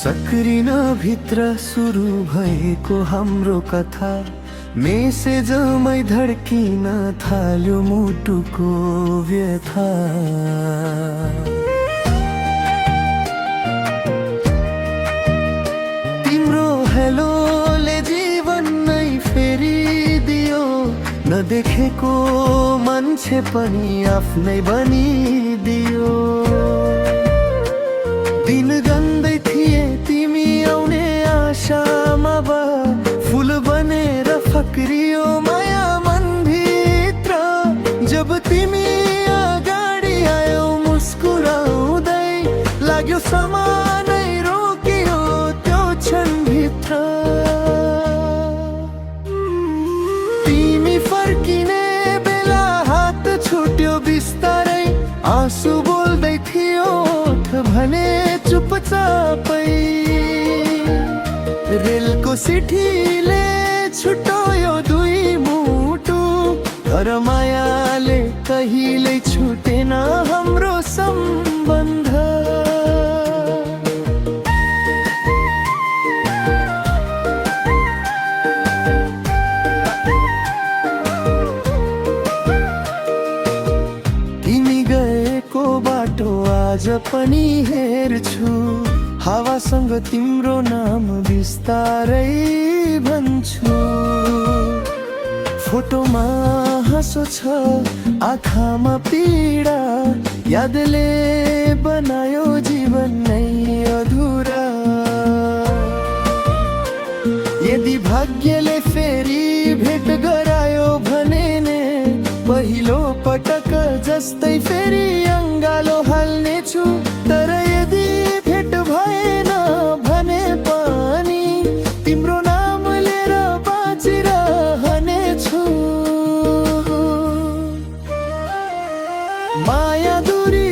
Screen भित्र सुरु भएको हाम्रो कथा मेसेजमै धड्किन थाल्यो मुटुको व्यथा। तिम्रो हेलोले जीवन नै फेरिदियो, नदेखेको मान्छे पनि आफ्नै बनिदियो। दिन गन्दै थिए तिमी आउने आशामा बा, फुल बनेर फक्रियो माया मन भित्र। जब तिमी अगाडि आयो मुस्कुराउँदै, लाग्यो समानै रोकियो त्यो क्षण भित्र। तिमी फर्किने बेला हात छुट्यो बिस्तारै, आँसु बोल्दै थियो भने चुपचापै। रेलको सिटीले छुट्यायो दुई मुटु, तर मायाले कहिल्यै छुटेन हाम्रो सम्बन्ध। तिमी गएको बाटो आज पनि हेर्छु, हावासँग तिम्रो नाम बिस्तारै भन्छु। फोटोमा हाँसो छ, आँखामा पीडा, यादले बनायो जीवन नै अधुरा। यदि भाग्यले फेरि भेट गरायो भने ने, पहिलो पटक जस्तै फेरि अङ्गालो हाल्नेछु। तर यदि भेट भएन भने पनि तिम्रो नाम लिएर बाँचिरहनेछु। माया दूरी